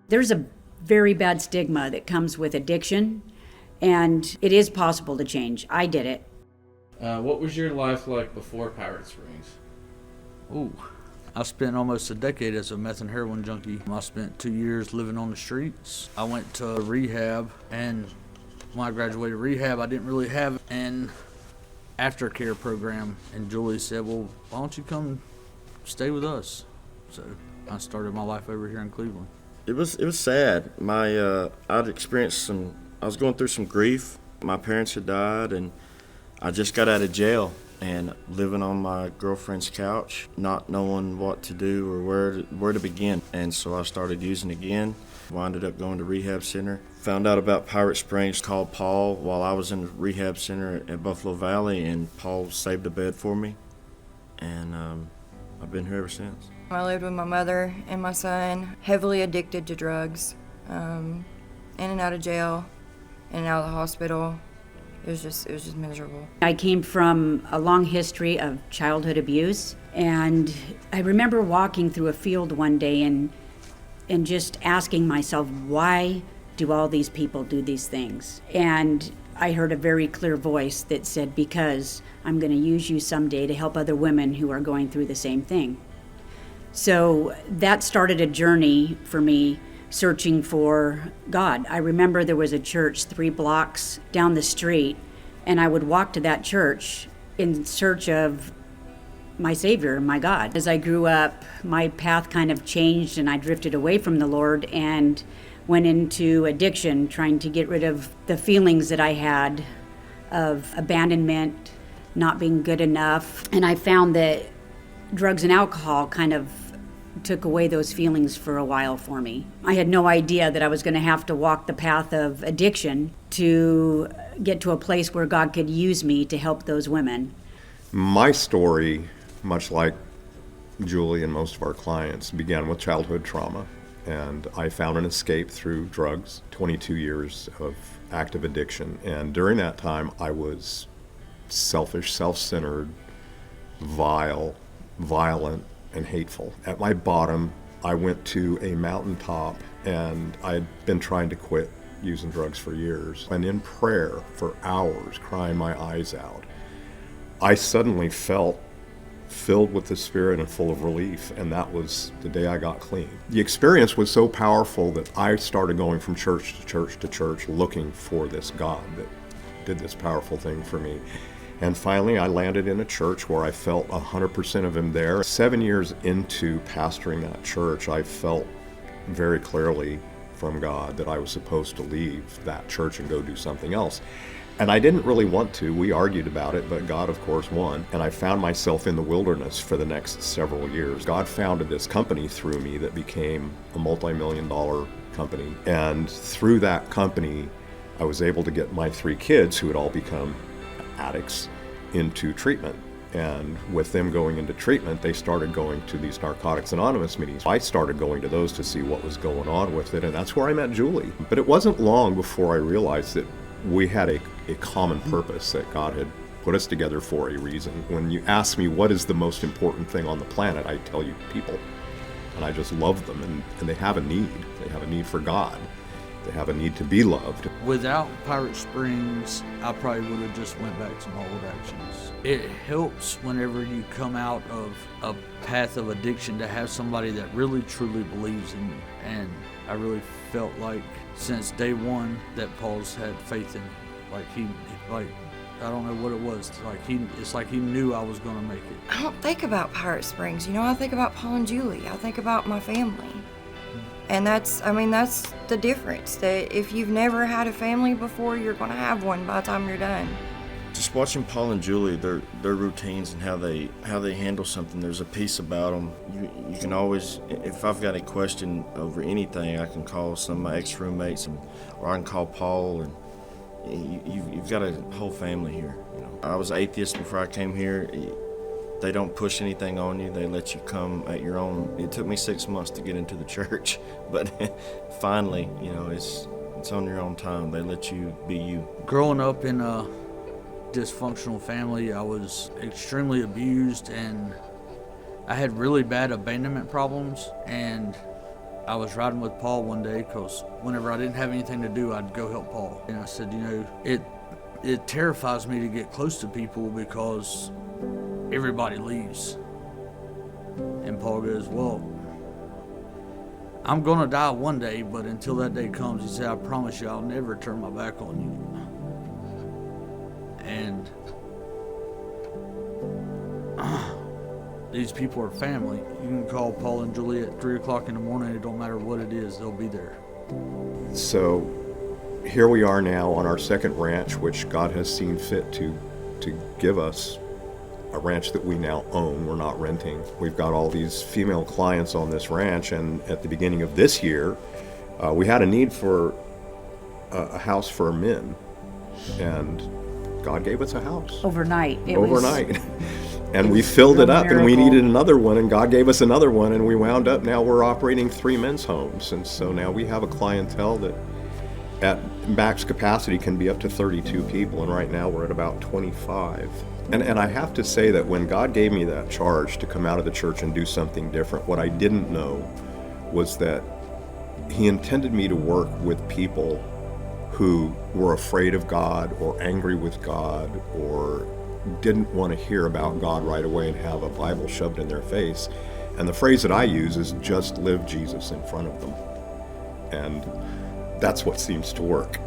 There's a very bad stigma that comes with addiction, and it is possible to change. I did it. What was your life like before Pirate Springs? Ooh, I spent almost a decade as a meth and heroin junkie. I spent 2 years living on the streets. I went to rehab, and when I graduated rehab, I didn't really have an aftercare program. And Julie said, well, why don't you come stay with us? So I started my life over here in Cleveland. It was sad. I'd experienced I was going through some grief. My parents had died, and I just got out of jail and living on my girlfriend's couch, not knowing what to do or where to begin. And so I started using again. Winded up going to rehab center. Found out about Pirate Springs, called Paul while I was in the rehab center at Buffalo Valley, and Paul saved a bed for me. And I've been here ever since. I lived with my mother and my son, heavily addicted to drugs, in and out of jail, in and out of the hospital. It was just miserable. I came from a long history of childhood abuse, and I remember walking through a field one day and just asking myself, why do all these people do these things? And I heard a very clear voice that said, because I'm going to use you someday to help other women who are going through the same thing. So that started a journey for me searching for God. I remember there was a church 3 blocks down the street, and I would walk to that church in search of my Savior, my God. As I grew up, my path kind of changed, and I drifted away from the Lord and went into addiction, trying to get rid of the feelings that I had of abandonment, not being good enough. And I found that drugs and alcohol kind of took away those feelings for a while for me. I had no idea that I was going to have to walk the path of addiction to get to a place where God could use me to help those women. My story, much like Julie and most of our clients, began with childhood trauma. And I found an escape through drugs, 22 years of active addiction. And during that time, I was selfish, self-centered, vile, violent, and hateful. At my bottom, I went to a mountaintop, and I had been trying to quit using drugs for years. And in prayer for hours, crying my eyes out, I suddenly felt filled with the Spirit and full of relief, and that was the day I got clean. The experience was so powerful that I started going from church to church to church looking for this God that did this powerful thing for me. And finally, I landed in a church where I felt 100% of Him there. 7 years into pastoring that church, I felt very clearly from God that I was supposed to leave that church and go do something else. And I didn't really want to. We argued about it, but God, of course, won. And I found myself in the wilderness for the next several years. God founded this company through me that became a multi-million-dollar company. And through that company, I was able to get my 3 kids, who had all become addicts, into treatment. And with them going into treatment, they started going to these Narcotics Anonymous meetings. I started going to those to see what was going on with it, and that's where I met Julie. But it wasn't long before I realized that we had a common purpose, that God had put us together for a reason. When you ask me what is the most important thing on the planet, I tell you people. And I just love them, and they have a need. They have a need for God. They have a need to be loved. Without Pirate Springs, I probably would have just went back to my old actions. It helps whenever you come out of a path of addiction to have somebody that really truly believes in you. And I really felt like since day one that Paul's had faith in me. I don't know what it was. It's like he knew I was going to make it. I don't think about Pirate Springs. I think about Paul and Julie. I think about my family. And that's the difference. That if you've never had a family before, you're going to have one by the time you're done. Just watching Paul and Julie, their routines and how they handle something, there's a peace about them. You can always, if I've got a question over anything, I can call some of my ex-roommates, or I can call Paul, and you've got a whole family here. I was atheist before I came here. They don't push anything on you. They let you come at your own. It took me 6 months to get into the church, but finally, it's on your own time. They let you be you. Growing up in a dysfunctional family, I was extremely abused, and I had really bad abandonment problems, and I was riding with Paul one day because whenever I didn't have anything to do, I'd go help Paul. And I said, it terrifies me to get close to people because everybody leaves. And Paul goes, well, I'm going to die one day, but until that day comes, he said, I promise you I'll never turn my back on you. And these people are family. You can call Paul and Julie at 3 o'clock in the morning. It don't matter what it is, they'll be there. So here we are now on our second ranch, which God has seen fit to give us a ranch that we now own. We're not renting. We've got all these female clients on this ranch, and at the beginning of this year, we had a need for a house for men, and God gave us a house. Overnight. Overnight. And we filled it up, and we needed another one, and God gave us another one, and we wound up, now we're operating 3 men's homes. And so now we have a clientele that at max capacity can be up to 32 people, and right now we're at about 25. And I have to say that when God gave me that charge to come out of the church and do something different, what I didn't know was that He intended me to work with people who were afraid of God or angry with God or didn't want to hear about God right away and have a Bible shoved in their face. And the phrase that I use is just live Jesus in front of them. And that's what seems to work.